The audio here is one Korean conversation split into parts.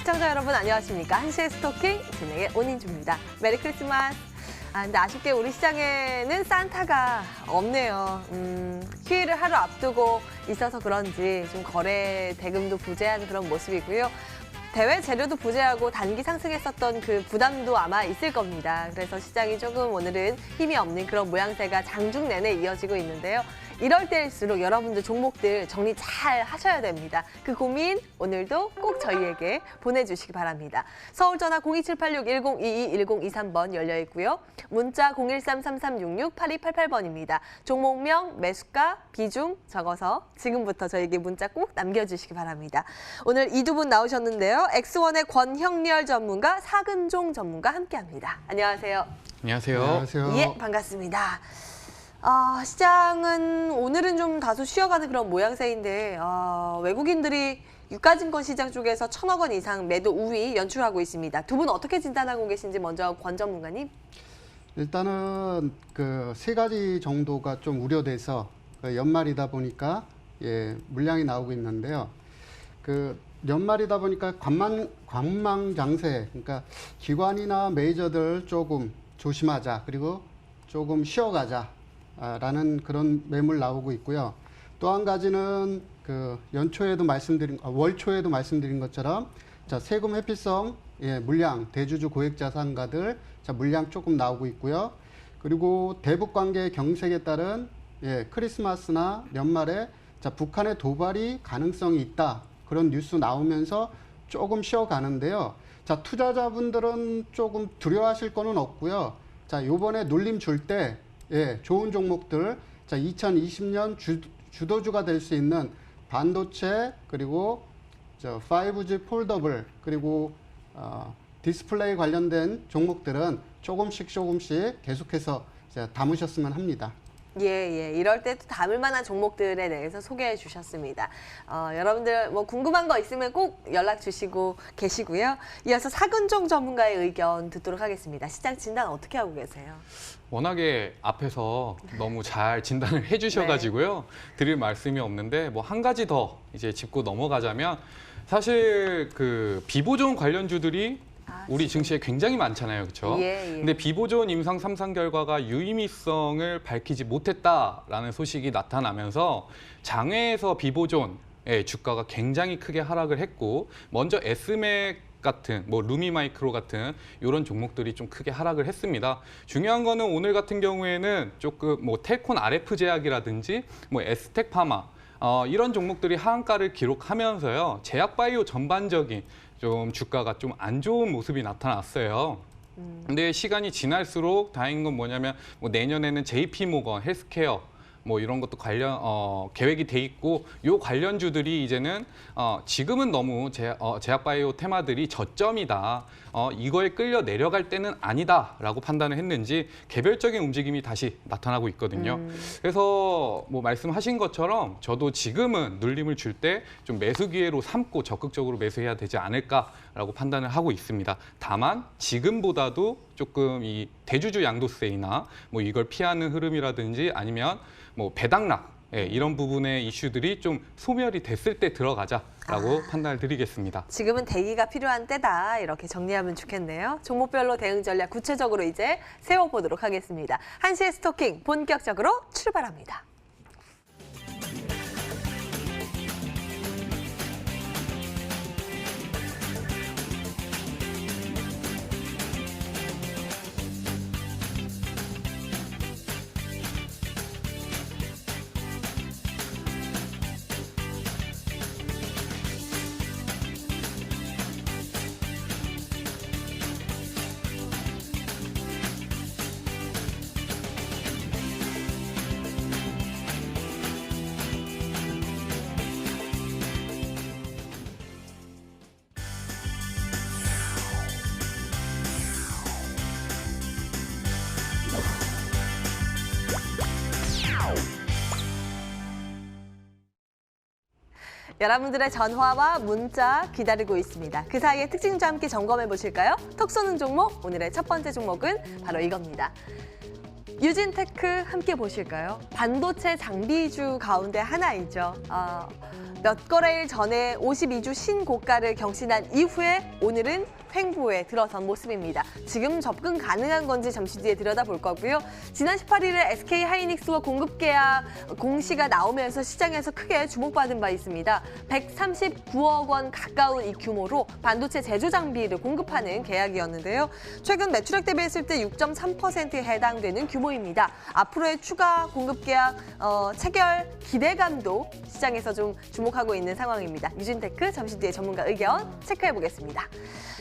시청자 여러분 안녕하십니까. 한시의 스토킹 진행의 온인주입니다. 메리 크리스마스. 근데 아쉽게 우리 시장에는 산타가 없네요. 휴일을 하루 앞두고 있어서 그런지 좀 거래 대금도 부재한 그런 모습이고요. 대외 재료도 부재하고 단기 상승했었던 그 부담도 아마 있을 겁니다. 그래서 시장이 조금 오늘은 힘이 없는 그런 모양새가 장중 내내 이어지고 있는데요. 이럴 때일수록 여러분들 종목들 정리 잘 하셔야 됩니다. 그 고민 오늘도 꼭 저희에게 보내주시기 바랍니다. 서울 전화 02786-1022-1023번 열려 있고요. 문자 013-3366-8288번입니다. 종목명, 매수가, 비중 적어서 지금부터 저에게 문자 꼭 남겨주시기 바랍니다. 오늘 이 두 분 나오셨는데요. 엑스원의 권형렬 전문가, 사근종 전문가 함께합니다. 안녕하세요. 안녕하세요. 안녕하세요. 예, 반갑습니다. 시장은 오늘은 좀 다소 쉬어가는 그런 모양새인데 외국인들이 유가증권 시장 쪽에서 1,000억 원 이상 매도 우위 연출하고 있습니다. 두 분 어떻게 진단하고 계신지 먼저 권 전문가님. 일단은 그 세 가지 정도가 좀 우려돼서 연말이다 보니까 물량이 나오고 있는데요. 그 연말이다 보니까 관망 장세, 그러니까 기관이나 메이저들 조금 조심하자, 그리고 조금 쉬어가자. 라는 그런 매물 나오고 있고요. 또 한 가지는 그 월초에도 말씀드린 것처럼 세금 회피성 물량, 대주주 고액자산가들 물량 조금 나오고 있고요. 그리고 대북 관계 경색에 따른 크리스마스나 연말에 북한의 도발이 가능성이 있다. 그런 뉴스 나오면서 조금 쉬어가는데요. 투자자분들은 조금 두려워하실 거는 없고요. 요번에 눌림 줄 때 좋은 종목들, 2020년 주도주가 될 수 있는 반도체, 그리고 5G 폴더블, 그리고 디스플레이 관련된 종목들은 조금씩 계속해서 담으셨으면 합니다. 예. 이럴 때 또 담을 만한 종목들에 대해서 소개해 주셨습니다. 여러분들 뭐 궁금한 거 있으면 꼭 연락 주시고 계시고요. 이어서 사근종 전문가의 의견 듣도록 하겠습니다. 시장 진단 어떻게 하고 계세요? 워낙에 앞에서 너무 잘 진단을 해주셔가지고요. 드릴 말씀이 없는데 뭐 한 가지 더 이제 짚고 넘어가자면 사실 그 비보존 관련주들이 우리 증시에 굉장히 많잖아요, 그렇죠? 근데 비보존 임상 3상 결과가 유의미성을 밝히지 못했다라는 소식이 나타나면서 장외에서 비보존의 주가가 굉장히 크게 하락을 했고, 먼저 에스맥 같은 루미마이크로 같은 이런 종목들이 좀 크게 하락을 했습니다. 중요한 거는 오늘 같은 경우에는 조금 텔콘 RF 제약이라든지 에스텍파마 이런 종목들이 하한가를 기록하면서요. 제약바이오 전반적인 좀 주가가 좀 안 좋은 모습이 나타났어요. 근데 시간이 지날수록 다행인 건 뭐냐면 내년에는 JP모건 헬스케어 이런 것도 계획이 돼 있고, 요 관련주들이 이제는 지금은 너무 제약바이오 테마들이 저점이다. 이거에 끌려 내려갈 때는 아니다라고 판단을 했는지 개별적인 움직임이 다시 나타나고 있거든요. 그래서 말씀하신 것처럼 저도 지금은 눌림을 줄 때 좀 매수 기회로 삼고 적극적으로 매수해야 되지 않을까라고 판단을 하고 있습니다. 다만 지금보다도 조금 이 대주주 양도세이나 이걸 피하는 흐름이라든지 아니면 배당락 이런 부분의 이슈들이 좀 소멸이 됐을 때 들어가자라고 판단을 드리겠습니다. 지금은 대기가 필요한 때다, 이렇게 정리하면 좋겠네요. 종목별로 대응 전략 구체적으로 이제 세워보도록 하겠습니다. 한시의 스토킹 본격적으로 출발합니다. 여러분들의 전화와 문자 기다리고 있습니다. 그 사이에 특징과 함께 점검해 보실까요? 톡 쏘는 종목, 오늘의 첫 번째 종목은 바로 이겁니다. 유진테크 함께 보실까요? 반도체 장비주 가운데 하나이죠. 몇 거래일 전에 52주 신고가를 경신한 이후에 오늘은 횡보에 들어선 모습입니다. 지금 접근 가능한 건지 잠시 뒤에 들여다볼 거고요. 지난 18일에 SK 하이닉스와 공급 계약 공시가 나오면서 시장에서 크게 주목받은 바 있습니다. 139억 원 가까운 이 규모로 반도체 제조 장비를 공급하는 계약이었는데요. 최근 매출액 대비했을 때 6.3%에 해당되는 규모입니다. 앞으로의 추가 공급 계약 체결 기대감도 시장에서 좀 주목하고 있는 상황입니다. 유진테크 잠시 뒤에 전문가 의견 체크해 보겠습니다.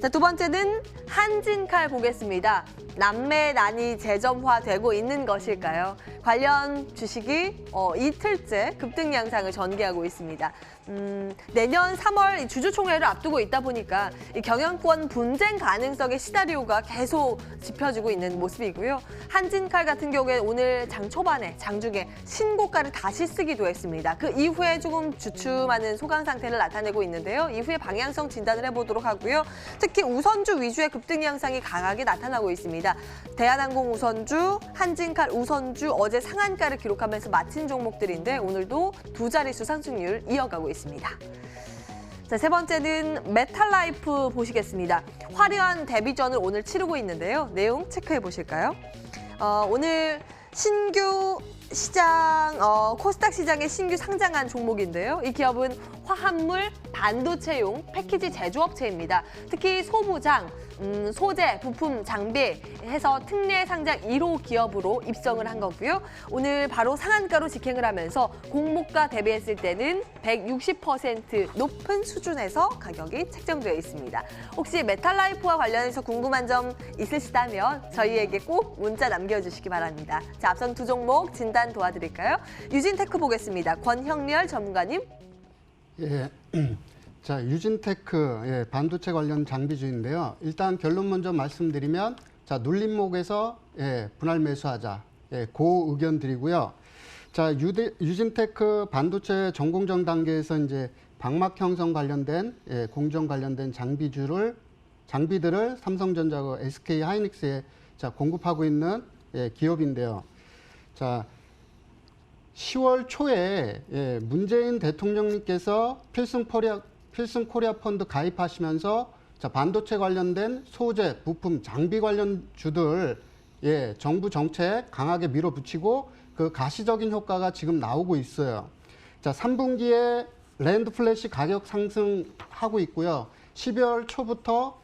자, 두 번째는 한진칼 보겠습니다. 남매난이 재점화되고 있는 것일까요? 관련 주식이 이틀째 급등 양상을 전개하고 있습니다. 내년 3월 주주총회를 앞두고 있다 보니까 이 경영권 분쟁 가능성의 시나리오가 계속 짚혀지고 있는 모습이고요. 한진칼 같은 경우에 오늘 장 초반에 장중에 신고가를 다시 쓰기도 했습니다. 그 이후에 조금 주춤하는 소강 상태를 나타내고 있는데요. 이후에 방향성 진단을 해보도록 하고요. 특히 우선주 위주의 급등 양상이 강하게 나타나고 있습니다. 대한항공 우선주, 한진칼 우선주 어제 상한가를 기록하면서 마친 종목들인데 오늘도 두 자릿수 상승률 이어가고 있습니다. 자, 세 번째는 메탈라이프 보시겠습니다. 화려한 데뷔전을 오늘 치르고 있는데요. 내용 체크해 보실까요? 오늘 신규 시장, 코스닥 시장에 신규 상장한 종목인데요. 이 기업은 화합물, 반도체용 패키지 제조업체입니다. 특히 소부장, 소재, 부품, 장비 해서 특례 상장 1호 기업으로 입성을 한 거고요. 오늘 바로 상한가로 직행을 하면서 공모가 대비했을 때는 160% 높은 수준에서 가격이 책정되어 있습니다. 혹시 메탈라이프와 관련해서 궁금한 점 있으시다면 저희에게 꼭 문자 남겨주시기 바랍니다. 자, 앞선 두 종목 진단 도와드릴까요? 유진테크 보겠습니다. 권형렬 전문가님. 예. 자, 유진테크 반도체 관련 장비주인데요. 일단 결론 먼저 말씀드리면 자, 눌림목에서 분할 매수하자. 그 의견 드리고요. 자, 유진테크 반도체 전공정 단계에서 이제 방막 형성 관련된 공정 관련된 장비들을 삼성전자와 SK 하이닉스에 공급하고 있는 기업인데요. 자, 10월 초에 문재인 대통령님께서 필승 코리아 펀드 가입하시면서 반도체 관련된 소재, 부품, 장비 관련주들 정부 정책 강하게 밀어붙이고 그 가시적인 효과가 지금 나오고 있어요. 자, 3분기에 랜드 플래시 가격 상승하고 있고요. 12월 초부터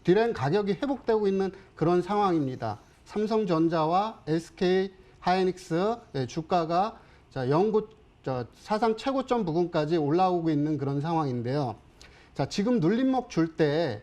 디램 가격이 회복되고 있는 그런 상황입니다. 삼성전자와 SK 하이닉스 주가가 사상 최고점 부근까지 올라오고 있는 그런 상황인데요. 자, 지금 눌림목 줄 때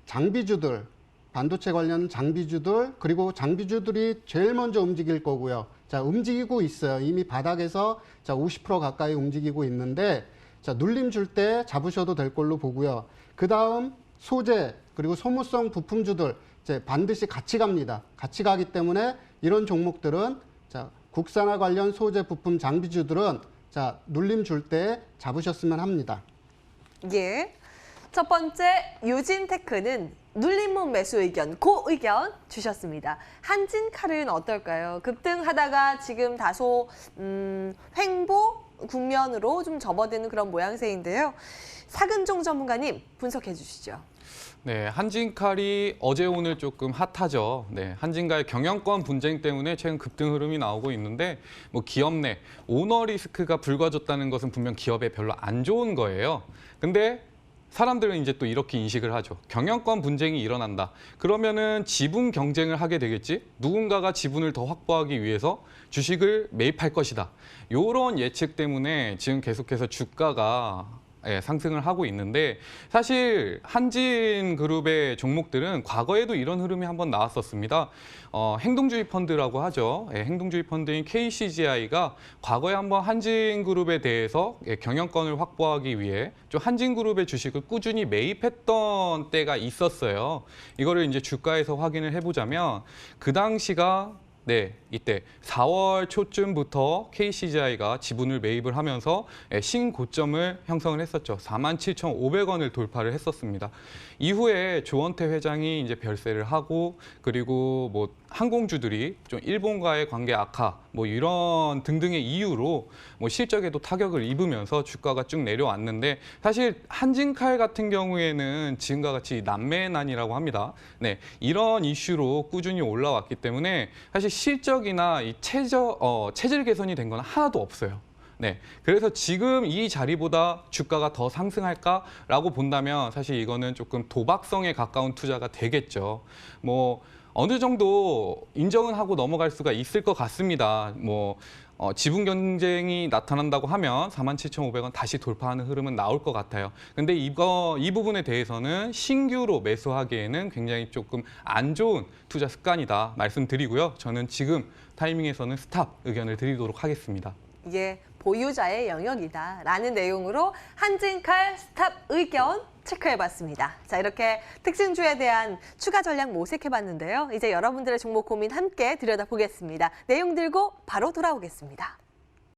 장비주들, 반도체 관련 장비주들 그리고 장비주들이 제일 먼저 움직일 거고요. 자, 움직이고 있어요. 이미 바닥에서 50% 가까이 움직이고 있는데 자, 눌림 줄 때 잡으셔도 될 걸로 보고요. 그 다음 소재 그리고 소모성 부품주들 반드시 같이 갑니다. 같이 가기 때문에 이런 종목들은 국산화 관련 소재 부품 장비주들은 눌림 줄 때 잡으셨으면 합니다. 예. 첫 번째 유진테크는 눌림목 매수 의견, 고 의견 주셨습니다. 한진칼은 어떨까요? 급등하다가 지금 다소 횡보 국면으로 좀 접어드는 그런 모양새인데요. 사근종 전문가님 분석해 주시죠. 네, 한진칼이 어제 오늘 조금 핫하죠. 네, 한진칼 경영권 분쟁 때문에 최근 급등 흐름이 나오고 있는데 뭐 기업 내 오너 리스크가 불거졌다는 것은 분명 기업에 별로 안 좋은 거예요. 근데 사람들은 이제 또 이렇게 인식을 하죠. 경영권 분쟁이 일어난다. 그러면은 지분 경쟁을 하게 되겠지? 누군가가 지분을 더 확보하기 위해서 주식을 매입할 것이다. 이런 예측 때문에 지금 계속해서 주가가 상승을 하고 있는데 사실 한진그룹의 종목들은 과거에도 이런 흐름이 한번 나왔었습니다. 행동주의 펀드라고 하죠. 행동주의 펀드인 KCGI가 과거에 한번 한진그룹에 대해서 경영권을 확보하기 위해 좀 한진그룹의 주식을 꾸준히 매입했던 때가 있었어요. 이거를 이제 주가에서 확인을 해보자면 그 당시가 네, 이때 4월 초쯤부터 KCGI가 지분을 매입을 하면서 신고점을 형성을 했었죠. 47,500원을 돌파를 했었습니다. 이후에 조원태 회장이 이제 별세를 하고 그리고 뭐 항공주들이 좀 일본과의 관계 악화 뭐 이런 등등의 이유로 뭐 실적에도 타격을 입으면서 주가가 쭉 내려왔는데 사실 한진칼 같은 경우에는 지금과 같이 난매난이라고 합니다. 네, 이런 이슈로 꾸준히 올라왔기 때문에 사실 실적이나 이 체질 개선이 된 건 하나도 없어요. 네, 그래서 지금 이 자리보다 주가가 더 상승할까라고 본다면 사실 이거는 조금 도박성에 가까운 투자가 되겠죠. 뭐 어느 정도 인정은 하고 넘어갈 수가 있을 것 같습니다. 뭐 지분 경쟁이 나타난다고 하면 47,500원 다시 돌파하는 흐름은 나올 것 같아요. 근데 이 부분에 대해서는 신규로 매수하기에는 굉장히 조금 안 좋은 투자 습관이다 말씀드리고요. 저는 지금 타이밍에서는 스탑 의견을 드리도록 하겠습니다. 이게 보유자의 영역이다라는 내용으로 한진칼 스탑 의견 체크해봤습니다. 자, 이렇게 특징주에 대한 추가 전략 모색해봤는데요. 이제 여러분들의 종목 고민 함께 들여다보겠습니다. 내용 들고 바로 돌아오겠습니다.